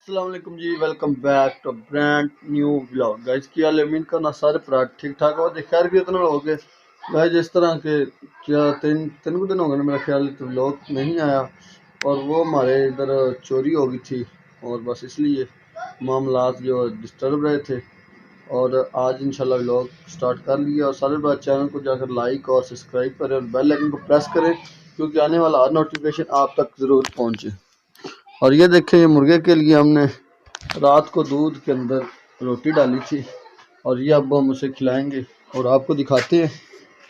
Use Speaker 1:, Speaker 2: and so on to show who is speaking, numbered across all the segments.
Speaker 1: अस्सलाम वालेकुम ji, welcome back to brand new vlog. Guys की हाल है? उम्मीद करना सारे भरा ठीक ठाक हो। खैर भी इतना हो गए गाइस, जिस तरह के क्या तीन तीन को दिन हो गए मेरा ख्याल तो व्लॉग नहीं आया, और वो हमारे इधर चोरी हो गई थी, और बस इसलिए मामलात जो डिस्टर्ब रहे थे। और आज इंशाल्लाह व्लॉग स्टार्ट कर लिया, और सारे बात चैनल को जाकर लाइक और सब्सक्राइब करें और बेल आइकन को प्रेस करें, क्योंकि आने वाला हर नोटिफिकेशन आप तक ज़रूर पहुँचे। और ये देखें, ये मुर्गे के लिए हमने रात को दूध के अंदर रोटी डाली थी, और ये अब हम उसे खिलाएंगे और आपको दिखाते हैं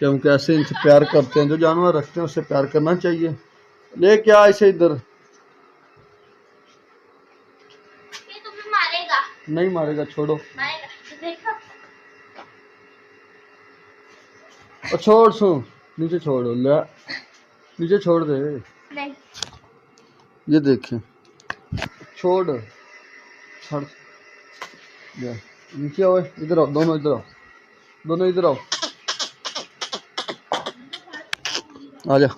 Speaker 1: कि हम कैसे इनसे प्यार करते हैं। जो जानवर रखते हैं उससे प्यार करना चाहिए। ले क्या इसे इधर।
Speaker 2: ये तुम्हें मारेगा।
Speaker 1: नहीं मारेगा, छोड़ो।
Speaker 2: मारेगा तो देखो।
Speaker 1: और छोड़, सो नीचे छोड़ो, ले नीचे छोड़ दे।
Speaker 2: नहीं।
Speaker 1: ये देखें, छोड़, छोड़, ले नीचे आओ, इधर आओ, दोनों इधर आओ, दोनों इधर आओ, आ जा।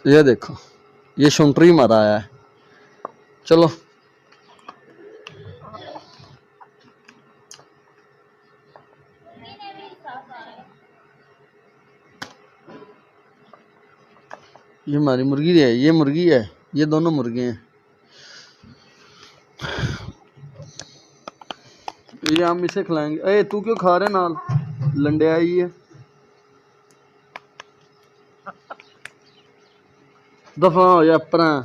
Speaker 1: ये देखो, ये शुंटरी मारा आया है। चलो ये हमारी मुर्गी है, ये मुर्गी है, ये दोनों मुर्गे हैं। ये हम इसे खिलाएंगे। ए तू क्यों खा रहे नाल? लंडे आई है, दफा हो जा परा,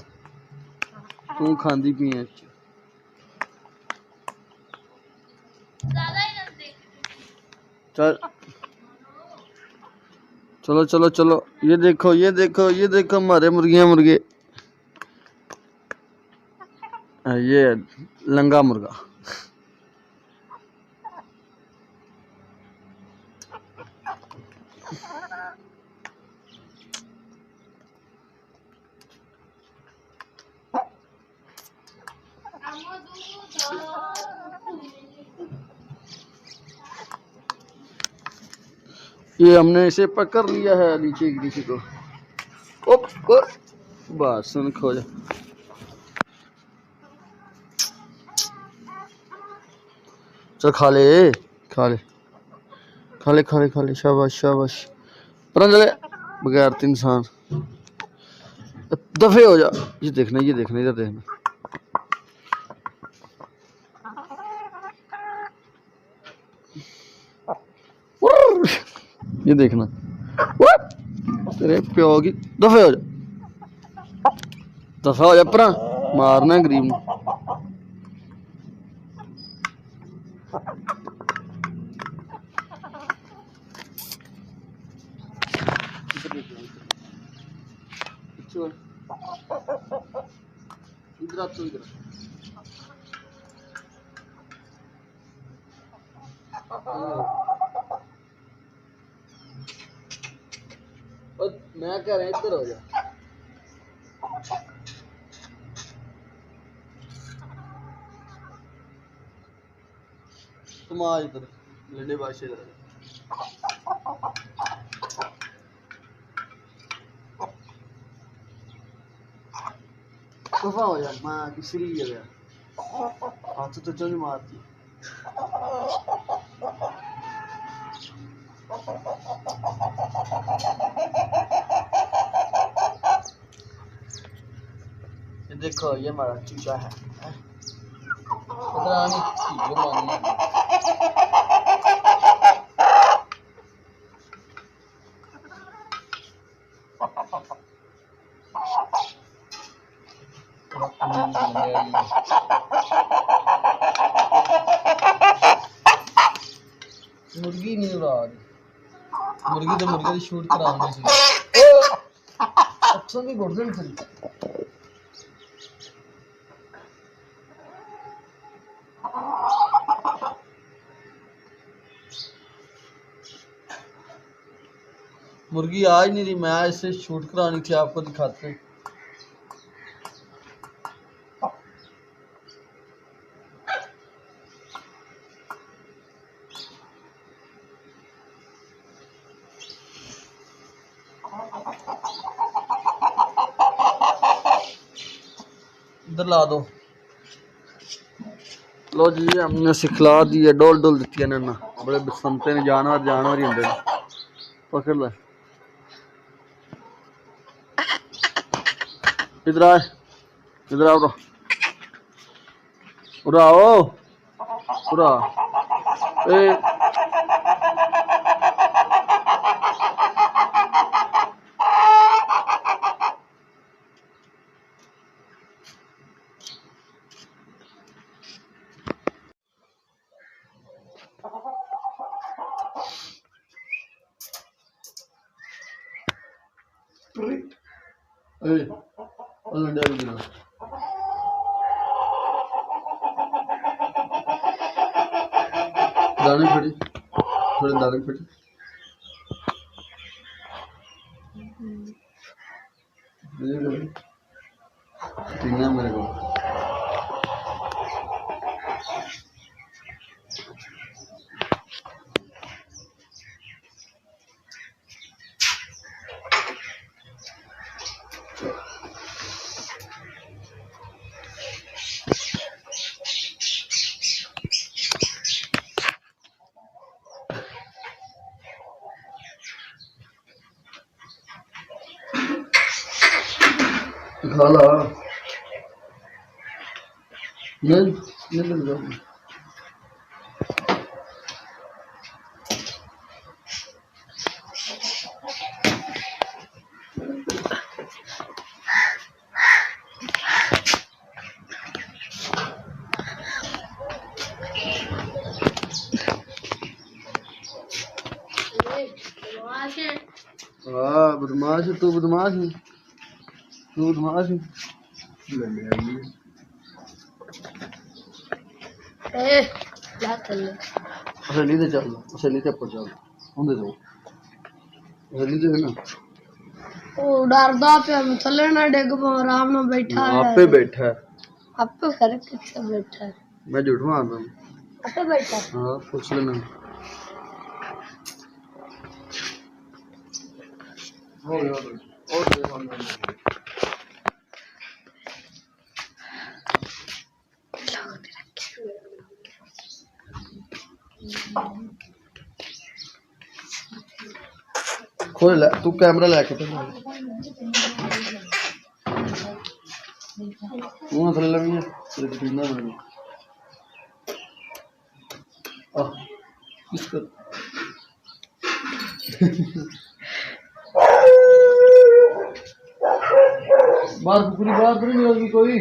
Speaker 1: तू खांदी पी है।
Speaker 2: ज्यादा ही नजदीक।
Speaker 1: चल, चलो चलो चलो। ये देखो, ये देखो, ये देखो हमारे मुर्गियां मुर्गे। ये लंगा मुर्गा। ये हमने इसे पकड़ लिया है नीचे नीचे को। ओप को बस सुन खो जा। चल खा ले, खा ले, खा ले, खा ले, खा ले, शाबाश शाबाश। पर चले बगैर इंसान, दफे हो जा। ये देखना, ये देखना, इधर देखना। ये देखना, तेरे प्यो की। दफे हो जा, दफा हो जा परा, मारना है गरीब ने। इधर आ, तू इधर। मैं कह रहा इधर हो जा। तुम आ इधर, लंडे बादशाह इधर। दफा हो जा, माँ की श्री है यार। हाथ तो चल मारती। ये देखो, ये हमारा चूचा है। इधर आनी, ये मारनी। मुर्गी नहीं उड़ा रही, मुर्गी तो मुर्गी की शूट कराने से अच्छा नहीं बोल रहे। मुर्गी आज नहीं रही, मैं इसे शूट करानी थी, आपको दिखाते। इधर ला दो। लो जी हमने सिखला दी है डोल डोल दी है ना बड़े बसंते ने जानवर ही होंगे पकड़ ले इधर आ इधर आओ उड़ा आओ उड़ा ए दाने फड़ी थोड़े दाने फड़ी टीना मेरे को खा ला नहीं हाँ बदमाश है तू बदमाश है तू बदमाश है असली ते चल असली ते ऊपर चल होंदे तो असली ते है ना
Speaker 3: ਉਹ ਡਰਦਾ ਪਿਆ ਮੈਂ ਥੱਲੇ ਨਾ ਡਿੱਗ ਪਵਾਂ ਆਰਾਮ ਨਾਲ ਬੈਠਾ ਹੈ
Speaker 1: आपे बैठा है
Speaker 3: ਆਪੇ ਫਿਰ ਕਿੱਥੇ ਬੈਠਾ ਹੈ
Speaker 1: मैं झूठ मारता हूँ
Speaker 3: ਆਪੇ ਬੈਠਾ
Speaker 1: हाँ पूछ लेना हो गया और खोल ले तू कैमरा लेके तो वो थले लगी है तेरे टीना बनी आ किसका बाहर पूरी बात नहीं होगी कोई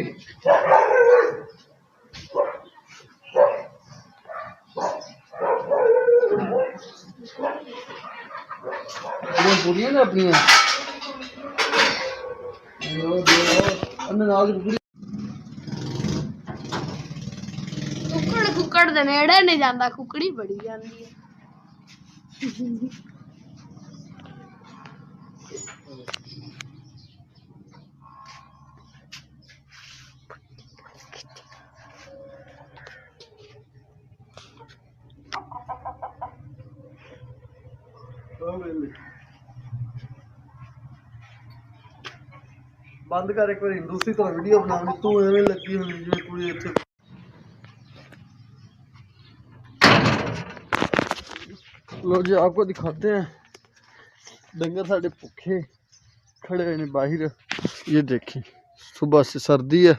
Speaker 1: पूरी ना अपनी
Speaker 3: ਕੁੱਕੜ ਦੇ ਨੇੜੇ ਨਹੀਂ ਜਾਂਦਾ ਕੁੱਕੜੀ ਬੜੀ ਜਾਂਦੀ ਹੈ
Speaker 1: बंद कर एक बार दूसरी तरह वीडियो बनानी तू एवं लगी हुई है पूरी इतने लो जी आपको दिखाते हैं डंगर साढ़े भूखे खड़े हुए बाहर ये देखें सुबह से सर्दी है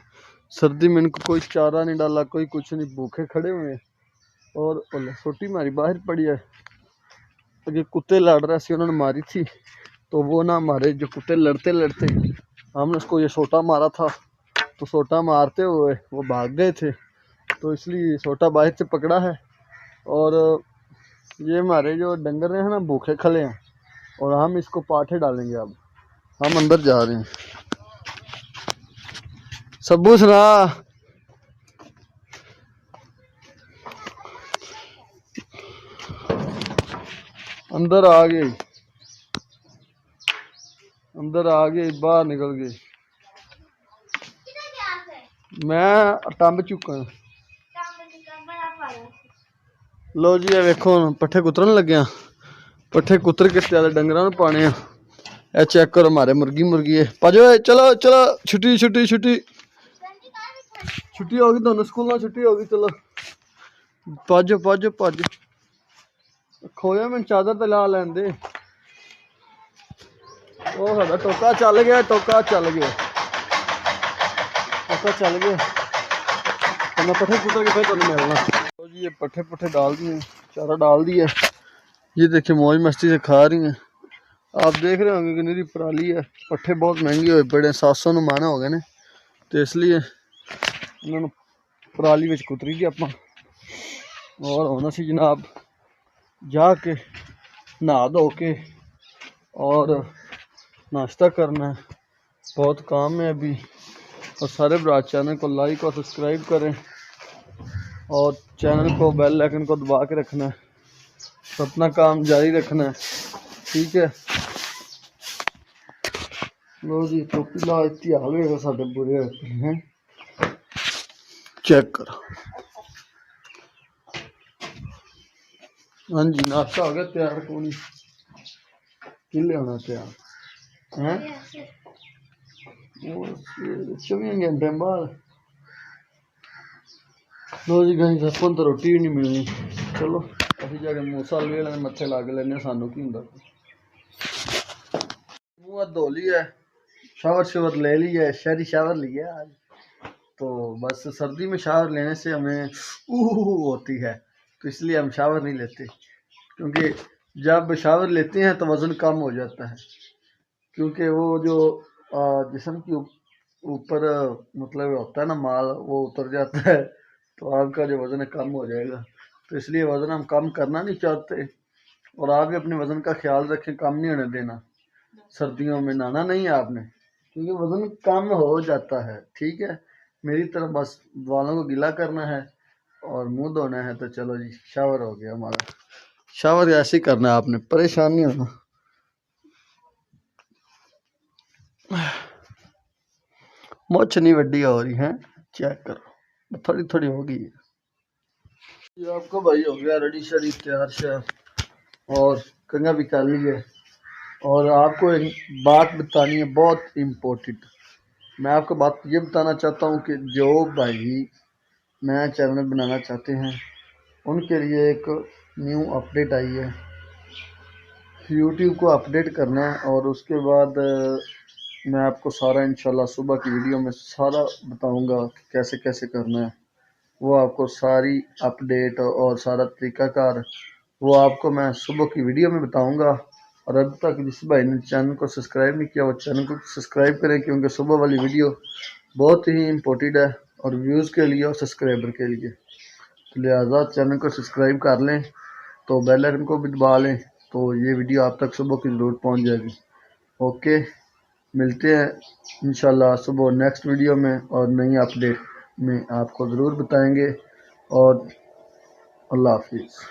Speaker 1: सर्दी में इनको कोई चारा नहीं डाला कोई कुछ नहीं भूखे खड़े हुए हैं और छोटी मारी बाहर पड़ी है अगे कुत्ते लड़ रहे थे उन्होंने मारी थी तो वो ना मारे जो कुत्ते लड़ते लड़ते हमने उसको ये सोटा मारा था तो सोटा मारते हुए वो भाग गए थे तो इसलिए सोटा बाहर से पकड़ा है और ये हमारे जो डंगर हैं ना भूखे खले हैं और हम इसको पाठे डालेंगे अब हम अंदर जा रहे हैं सब्बू सुना अंदर आ गए बाहर निकल गए मैं टंब चुका लो जी वेखो पट्ठे कुतरन लगे पट्ठे कुतर के ज्यादा डंगर पाने ए चेक करो हमारे मुर्गी है पाजो चलो चलो छुट्टी छुट्टी छुट्टी छुट्टी होगी दोनों स्कूलों छुट्टी होगी चलो पाजो पाजो पाजो खोया मैं चादर ते ला लैंदे ओ साडा टोका चल गया टोका चल गया टोका चल गया तो मैं पट्ठे पुट्टे के फिर तुहानू मिलना। तो जी ये पट्ठे पुट्ठे डाल दिए चारा डाल दिया ये देखिए मौज मस्ती से खा रही हैं। आप देख रहे होंगे कि मेरी पराली है पट्ठे बहुत महंगे हुए पड़े 700 माना हो गए ने तो इसलिए उन्होंने पराली में कुतरी जी अपना और होना सी जनाब जाके नहा धो के और नाश्ता करना है बहुत काम है अभी। और सारे ब्रा चैनल को लाइक और सब्सक्राइब करें और चैनल को बेल आइकन को दबा के रखना है तो अपना काम जारी रखना है ठीक है। लो जी टोपी ला इतनी हाल होगा साढ़े बुरे हैं चेक करो। हाँ जी नाश्ता हो गया तैयार कौन किले होना तैयार हैं 24 घंटे बाद। लो जी गई अपन तो रोटी भी नहीं मिलनी चलो अभी जाके मूसा ले मत्थे लग लेने सानू की हुंदा मुँह धो लिया शावर शावर ले लिया शहरी शावर लिया आज तो बस सर्दी में शावर लेने से हमें होती है तो इसलिए हम शावर नहीं लेते क्योंकि जब शावर लेते हैं तो वज़न कम हो जाता है क्योंकि वो जो जिस्म के ऊपर मतलब होता है ना माल वो उतर जाता है तो आपका जो वज़न है कम हो जाएगा तो इसलिए वज़न हम कम करना नहीं चाहते और आप भी अपने वज़न का ख्याल रखें कम नहीं होने देना। सर्दियों में नहाना नहीं है आपने क्योंकि वज़न कम हो जाता है ठीक है। मेरी तरफ बस बालों को गीला करना है और मुंह धोना है तो चलो जी शावर हो गया हमारा। शावर ऐसे ही करना है आपने परेशान नहीं होना। मुझ नहीं वड्डी हो रही है चेक करो थोड़ी थोड़ी होगी ये आपका भाई हो गया रेडी शेडी तैयार श्यार और कंगा भी कर ली है और आपको एक बात बतानी है बहुत इम्पोर्टेंट। मैं आपको बात ये बताना चाहता हूँ कि जो भाई नया चैनल बनाना चाहते हैं उनके लिए एक न्यू अपडेट आई है। यूट्यूब को अपडेट करना है और उसके बाद मैं आपको सारा इंशाल्लाह सुबह की वीडियो में सारा बताऊंगा कि कैसे कैसे करना है वो आपको सारी अपडेट और सारा तरीक़ाकार वो आपको मैं सुबह की वीडियो में बताऊंगा। और अब तक जिस भाई ने चैनल को सब्सक्राइब नहीं किया वो चैनल को सब्सक्राइब करें क्योंकि सुबह वाली वीडियो बहुत ही इम्पोर्टेंट है और व्यूज़ के लिए और सब्सक्राइबर के लिए तो लिहाजा चैनल को सब्सक्राइब कर लें तो बेल आइकन को भी दबा लें तो ये वीडियो आप तक सुबह की ज़रूर पहुंच जाएगी। ओके मिलते हैं इंशाल्लाह सुबह नेक्स्ट वीडियो में और नई अपडेट में आपको ज़रूर बताएंगे और अल्लाह हाफिज़।